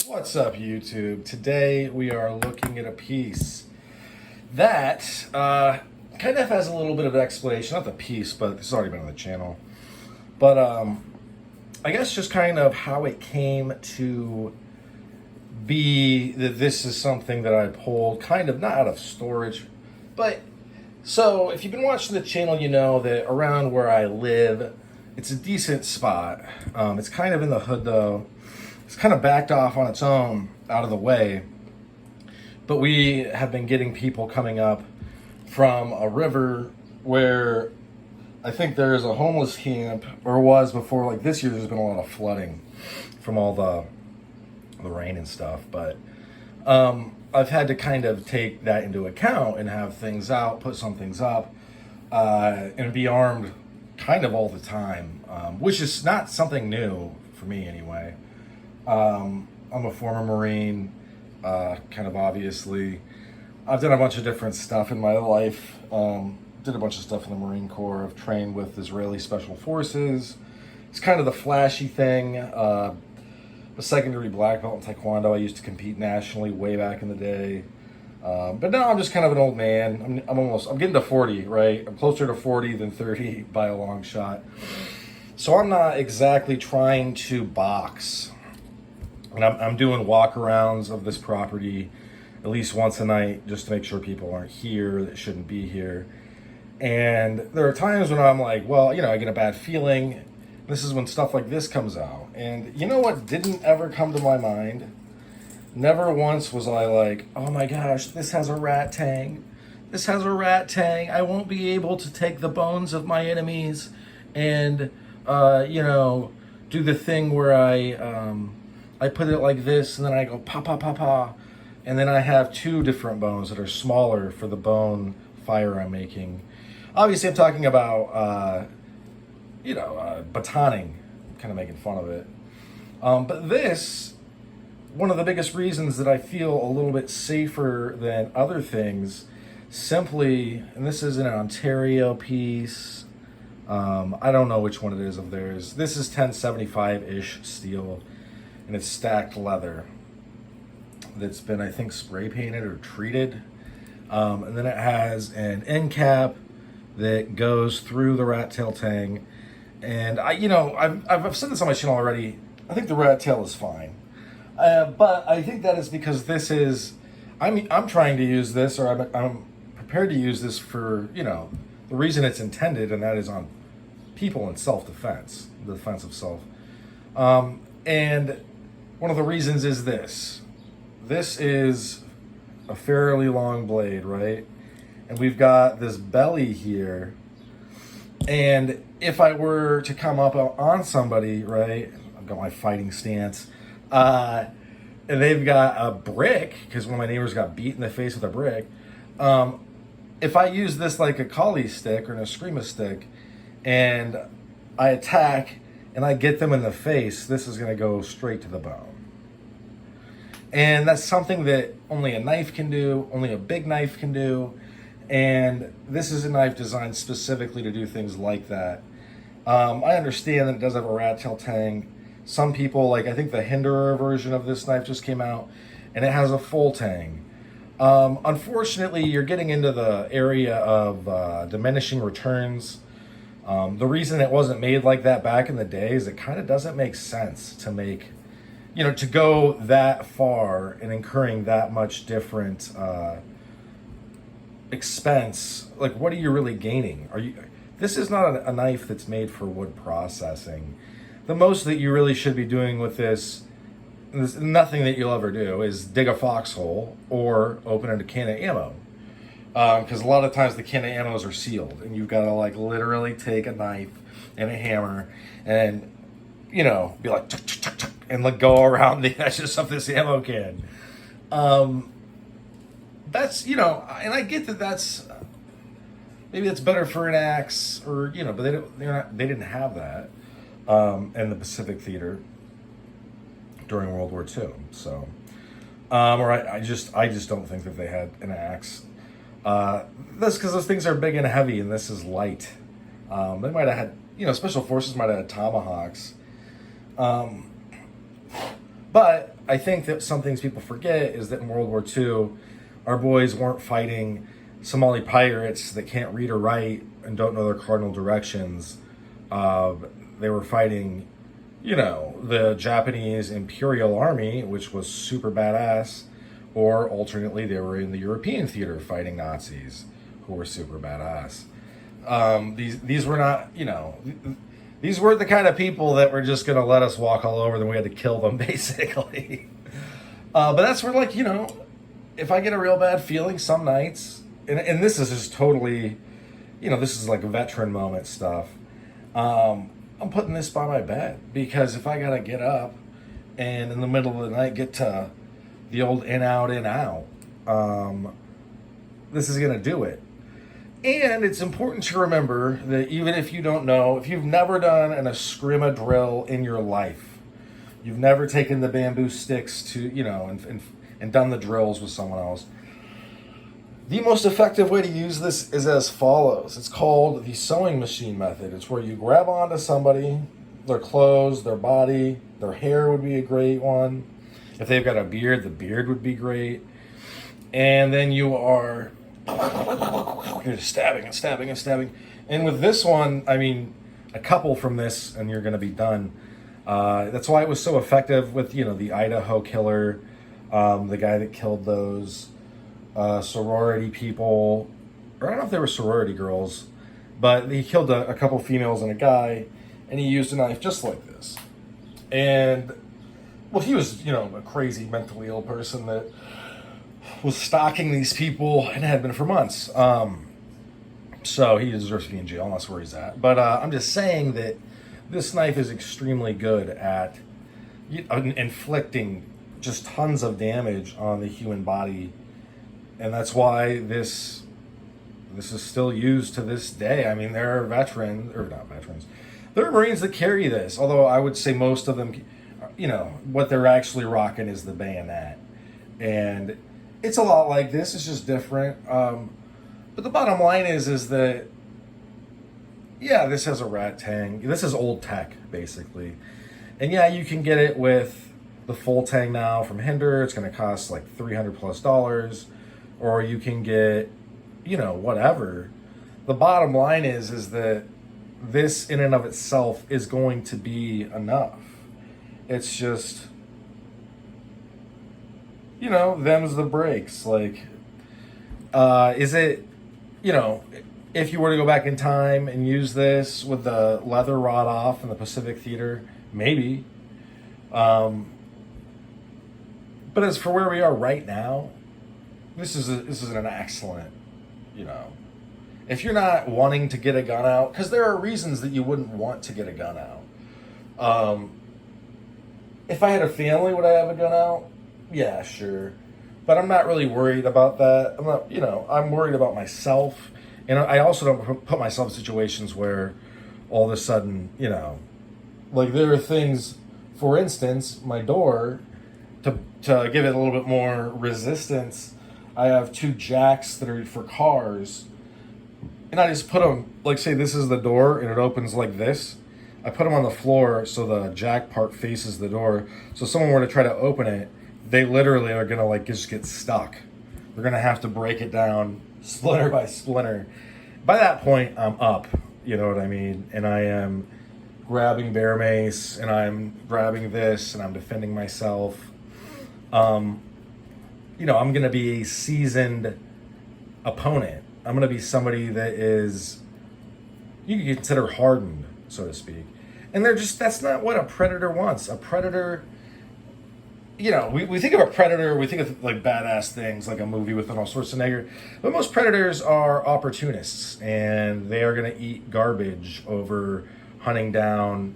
What's up, YouTube? Today we are looking at a piece that kind of has a little bit of explanation. Not the piece, but it's already been on the channel. But I guess just kind of how it came to be that this is something that I pulled kind of not out of storage. But so if you've been watching the channel, you know that around where I live, it's a decent spot. It's kind of in the hood though. It's kind of backed off on its own out of the way, but we have been getting people coming up from a river where I think there is a homeless camp, or was before. Like this year, there's been a lot of flooding from all the rain and stuff, but I've had to kind of take that into account and have things out, put some things up, and be armed kind of all the time, which is not something new for me anyway. I'm a former Marine, kind of obviously. I've done a bunch of different stuff in my life. Did a bunch of stuff in the Marine Corps. I've trained with Israeli Special Forces. It's kind of the flashy thing. A secondary black belt in Taekwondo. I used to compete nationally way back in the day. But now I'm just kind of an old man. I'm getting to 40, right? I'm closer to 40 than 30 by a long shot. So I'm not exactly trying to box. And I'm doing walk-arounds of this property at least once a night just to make sure people aren't here that shouldn't be here. And there are times when I'm like, well, you know, I get a bad feeling. This is when stuff like this comes out. And you know what didn't ever come to my mind? Never once was I like, oh my gosh, this has a rat tang. This has a rat tang. I won't be able to take the bones of my enemies and, do the thing where I put it like this, and then I go pa pa pa pa, and then I have two different bones that are smaller for the bone fire I'm making. Obviously, I'm talking about batoning, kind of making fun of it. But this, one of the biggest reasons that I feel a little bit safer than other things, simply, and this is an Ontario piece. I don't know which one it is of theirs. This is 1075-ish steel. And it's stacked leather that's been, I think, spray painted or treated. And then it has an end cap that goes through the rat tail tang. And I've said this on my channel already. I think the rat tail is fine. But I think that is because this is, I'm trying to use this, or I'm prepared to use this for, the reason it's intended, and that is on people in self-defense, the defense of self. And one of the reasons is this. This is a fairly long blade, right? And we've got this belly here. And if I were to come up on somebody, right? I've got my fighting stance. And they've got a brick, because one of my neighbors got beat in the face with a brick. If I use this like a Kali stick or an Eskrima stick, and I attack and I get them in the face, this is going to go straight to the bone. And that's something that only a knife can do, only a big knife can do. And this is a knife designed specifically to do things like that. I understand that it does have a rat tail tang. Some people, like I think the Hinderer version of this knife just came out, and it has a full tang. Unfortunately, you're getting into the area of diminishing returns. The reason it wasn't made like that back in the day is it kind of doesn't make sense to make, to go that far and incurring that much different expense. Like, what are you really gaining? This is not a knife that's made for wood processing. The most that you really should be doing with this, nothing that you'll ever do, is dig a foxhole or open a can of ammo. Because a lot of times the can of ammos are sealed, and you've got to like literally take a knife and a hammer and be like tuck, tuck, tuck, tuck, and like go around the edges of this ammo can. That's and I get that that's maybe it's better for an axe, or but they didn't have that in the Pacific Theater during World War II. So, I just don't think that they had an axe. That's because those things are big and heavy, and this is light. They might have had, Special Forces might have had tomahawks. But But I think that some things people forget is that in World War II, our boys weren't fighting Somali pirates that can't read or write and don't know their cardinal directions. They were fighting, the Japanese Imperial Army, which was super badass, or alternately, they were in the European theater fighting Nazis, who were super badass. These were not, these were the kind of people that were just going to let us walk all over them. We had to kill them, basically. But that's where, if I get a real bad feeling some nights, and this is just totally, this is like veteran moment stuff. I'm putting this by my bed, because if I got to get up and in the middle of the night get to the old in, out, this is going to do it. And it's important to remember that even if you don't know, if you've never done an Eskrima drill in your life, you've never taken the bamboo sticks to, and done the drills with someone else, the most effective way to use this is as follows. It's called the sewing machine method. It's where you grab onto somebody, their clothes, their body, their hair would be a great one. If they've got a beard, the beard would be great. And then you're just stabbing and stabbing and stabbing. And with this one, a couple from this and you're going to be done. That's why it was so effective with, the Idaho killer, the guy that killed those sorority people, or I don't know if they were sorority girls, but he killed a couple females and a guy, and he used a knife just like this. And, well, he was, a crazy mentally ill person that was stalking these people and had been for months. So he deserves to be in jail, and that's where he's at. But I'm just saying that this knife is extremely good at inflicting just tons of damage on the human body. And that's why this is still used to this day. There are not veterans. There are Marines that carry this, although I would say most of them, what they're actually rocking is the bayonet. And it's a lot like this, it's just different. But the bottom line is that, yeah, this has a rat tang. This is old tech, basically. And yeah, you can get it with the full tang now from Hinder. It's going to cost like $300+. Or you can get, whatever. The bottom line is that this in and of itself is going to be enough. It's just, them's the breaks. Is it, if you were to go back in time and use this with the leather rod off in the Pacific Theater, maybe. But as for where we are right now, this is an excellent, if you're not wanting to get a gun out, because there are reasons that you wouldn't want to get a gun out. If I had a family, would I have a gun out? Yeah, sure. But I'm not really worried about that. I'm not, I'm worried about myself. And I also don't put myself in situations where all of a sudden, there are things, for instance, my door, to give it a little bit more resistance, I have 2 jacks that are for cars, and I just put them, say this is the door, and it opens like this. I put them on the floor so the jack part faces the door, so if someone were to try to open it, they literally are going to, just get stuck. They're going to have to break it down, splinter by splinter. By that point, I'm up, you know what I mean? And I am grabbing bear mace, and I'm grabbing this, and I'm defending myself. I'm going to be a seasoned opponent. I'm going to be somebody that is, you can consider hardened, so to speak. And that's not what a predator wants. A predator, we think of a predator, we think of badass things, like a movie with Arnold Schwarzenegger. But most predators are opportunists, and they are going to eat garbage over hunting down,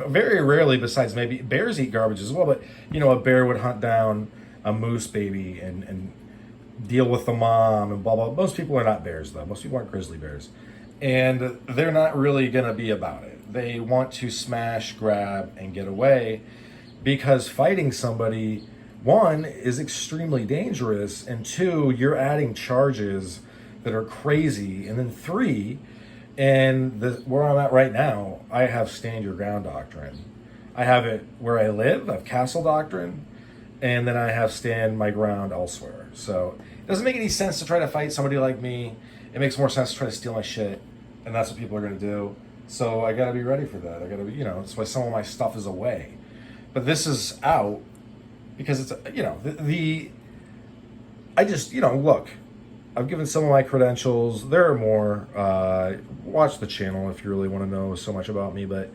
very rarely, besides maybe bears eat garbage as well, but, a bear would hunt down a moose baby and deal with the mom and blah, blah. Most people are not bears, though. Most people aren't grizzly bears. And they're not really going to be about it. They want to smash, grab, and get away, because fighting somebody, 1, is extremely dangerous, and 2, you're adding charges that are crazy, and then 3, and where I'm at right now, I have stand your ground doctrine. I have it where I live, I have castle doctrine, and then I have stand my ground elsewhere. So it doesn't make any sense to try to fight somebody like me. It makes more sense to try to steal my shit, and that's what people are going to do. So I got to be ready for that. I got to be, that's why some of my stuff is away. But this is out because it's, I just, look, I've given some of my credentials. There are more. Watch the channel if you really want to know so much about me. But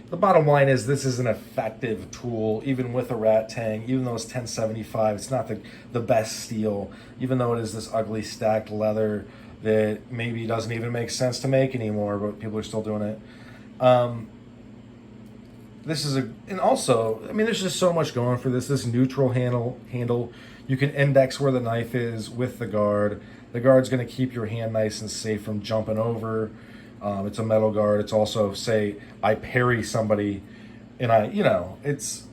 the bottom line is this is an effective tool, even with a rat tang, even though it's 1075. It's not the best steel, even though it is this ugly stacked leather that maybe doesn't even make sense to make anymore, but people are still doing it. This is and also, there's just so much going for this. This neutral handle, you can index where the knife is with the guard. The guard's going to keep your hand nice and safe from jumping over. It's a metal guard. It's also, say, I parry somebody, and it is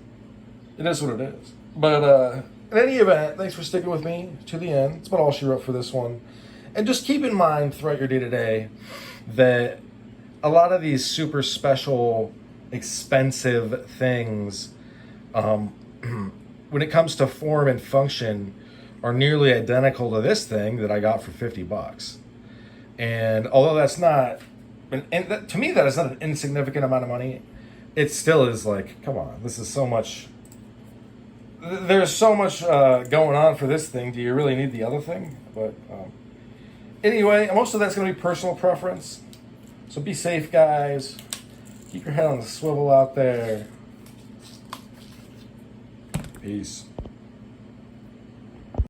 what it is. But in any event, thanks for sticking with me to the end. That's about all she wrote for this one. And just keep in mind throughout your day-to-day that a lot of these super special, expensive things, when it comes to form and function, are nearly identical to this thing that I got for $50. And although that's not, to me, that is not an insignificant amount of money, it still is like, come on, this is so much. There's so much going on for this thing. Do you really need the other thing? But anyway, most of that's going to be personal preference. So be safe, guys. Keep your head on the swivel out there. Peace.